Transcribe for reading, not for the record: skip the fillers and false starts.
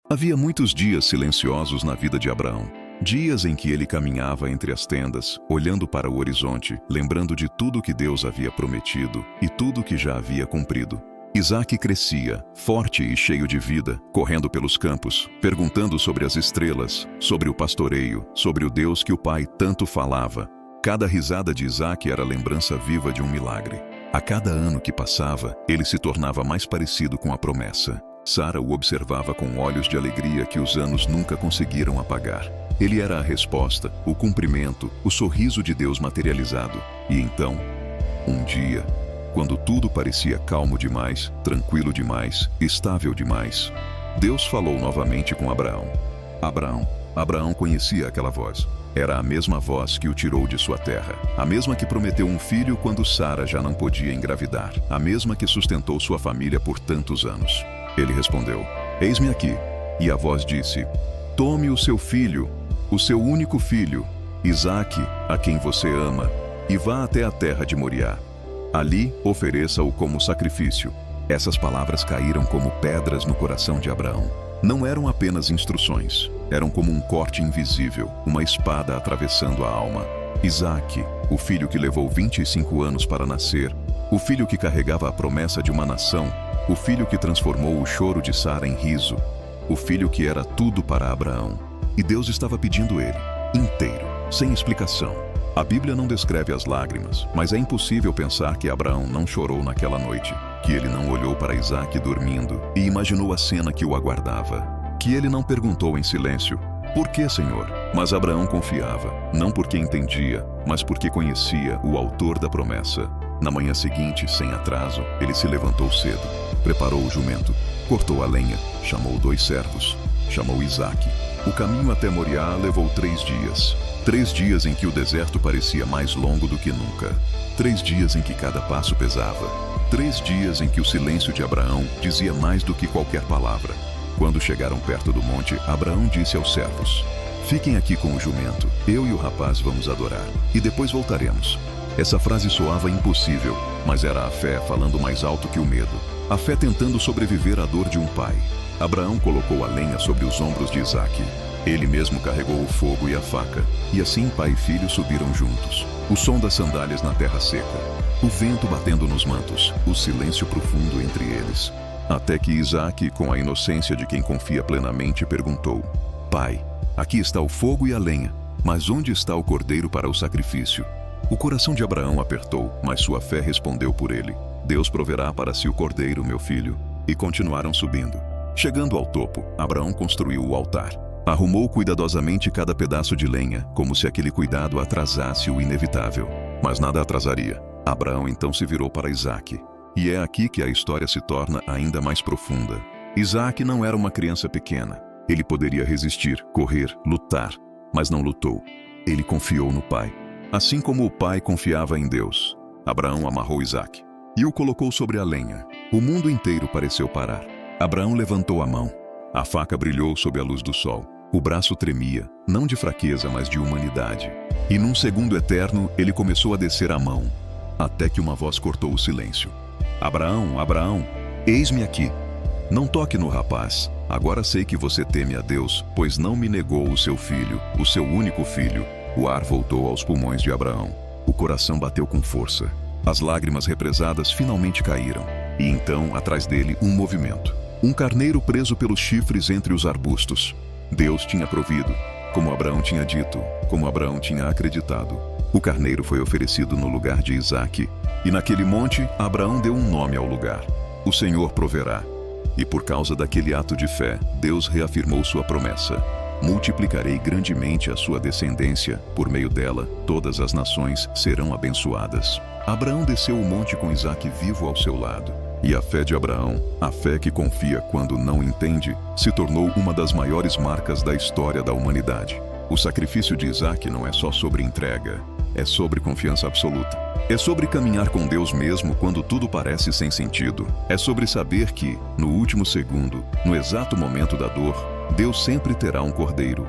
Havia muitos dias silenciosos na vida de Abraão. Dias em que ele caminhava entre as tendas, olhando para o horizonte, lembrando de tudo que Deus havia prometido e tudo que já havia cumprido. Isaque crescia, forte e cheio de vida, correndo pelos campos, perguntando sobre as estrelas, sobre o pastoreio, sobre o Deus que o pai tanto falava. Cada risada de Isaque era lembrança viva de um milagre. A cada ano que passava, ele se tornava mais parecido com a promessa. Sara o observava com olhos de alegria que os anos nunca conseguiram apagar. Ele era a resposta, o cumprimento, o sorriso de Deus materializado. E então, um dia, quando tudo parecia calmo demais, tranquilo demais, estável demais, Deus falou novamente com Abraão. Abraão conhecia aquela voz. Era a mesma voz que o tirou de sua terra, a mesma que prometeu um filho quando Sara já não podia engravidar, a mesma que sustentou sua família por tantos anos. Ele respondeu: "Eis-me aqui." E a voz disse: "Tome o seu filho, o seu único filho, Isaque, a quem você ama, e vá até a terra de Moriá. Ali, ofereça-o como sacrifício." Essas palavras caíram como pedras no coração de Abraão. Não eram apenas instruções, eram como um corte invisível, uma espada atravessando a alma. Isaque, o filho que levou 25 anos para nascer, o filho que carregava a promessa de uma nação, o filho que transformou o choro de Sara em riso, o filho que era tudo para Abraão. E Deus estava pedindo ele, inteiro, sem explicação. A Bíblia não descreve as lágrimas, mas é impossível pensar que Abraão não chorou naquela noite, que ele não olhou para Isaque dormindo e imaginou a cena que o aguardava, que ele não perguntou em silêncio: "Por que, Senhor?" Mas Abraão confiava, não porque entendia, mas porque conhecia o autor da promessa. Na manhã seguinte, sem atraso, ele se levantou cedo, preparou o jumento, cortou a lenha, chamou 2 servos, chamou Isaque. O caminho até Moriá levou 3 dias. 3 dias em que o deserto parecia mais longo do que nunca. 3 dias em que cada passo pesava. 3 dias em que o silêncio de Abraão dizia mais do que qualquer palavra. Quando chegaram perto do monte, Abraão disse aos servos: "Fiquem aqui com o jumento, eu e o rapaz vamos adorar, e depois voltaremos." Essa frase soava impossível, mas era a fé falando mais alto que o medo. A fé tentando sobreviver à dor de um pai. Abraão colocou a lenha sobre os ombros de Isaque. Ele mesmo carregou o fogo e a faca, e assim pai e filho subiram juntos. O som das sandálias na terra seca, o vento batendo nos mantos, o silêncio profundo entre eles. Até que Isaque, com a inocência de quem confia plenamente, perguntou: "Pai, aqui está o fogo e a lenha, mas onde está o cordeiro para o sacrifício?" O coração de Abraão apertou, mas sua fé respondeu por ele: "Deus proverá para si o cordeiro, meu filho." E continuaram subindo. Chegando ao topo, Abraão construiu o altar. Arrumou cuidadosamente cada pedaço de lenha, como se aquele cuidado atrasasse o inevitável. Mas nada atrasaria. Abraão então se virou para Isaque. E é aqui que a história se torna ainda mais profunda. Isaque não era uma criança pequena. Ele poderia resistir, correr, lutar, mas não lutou. Ele confiou no pai. Assim como o pai confiava em Deus, Abraão amarrou Isaque e o colocou sobre a lenha. O mundo inteiro pareceu parar. Abraão levantou a mão. A faca brilhou sob a luz do sol. O braço tremia, não de fraqueza, mas de humanidade. E num segundo eterno, ele começou a descer a mão, até que uma voz cortou o silêncio. "Abraão, Abraão, eis-me aqui. Não toque no rapaz. Agora sei que você teme a Deus, pois não me negou o seu filho, o seu único filho." O ar voltou aos pulmões de Abraão. O coração bateu com força. As lágrimas represadas finalmente caíram. E então, atrás dele, um movimento. Um carneiro preso pelos chifres entre os arbustos. Deus tinha provido, como Abraão tinha dito, como Abraão tinha acreditado. O carneiro foi oferecido no lugar de Isaque. E naquele monte, Abraão deu um nome ao lugar: "O Senhor proverá." E por causa daquele ato de fé, Deus reafirmou sua promessa: "Multiplicarei grandemente a sua descendência, por meio dela, todas as nações serão abençoadas." Abraão desceu o monte com Isaque vivo ao seu lado. E a fé de Abraão, a fé que confia quando não entende, se tornou uma das maiores marcas da história da humanidade. O sacrifício de Isaque não é só sobre entrega, é sobre confiança absoluta. É sobre caminhar com Deus mesmo quando tudo parece sem sentido. É sobre saber que, no último segundo, no exato momento da dor, Deus sempre terá um cordeiro,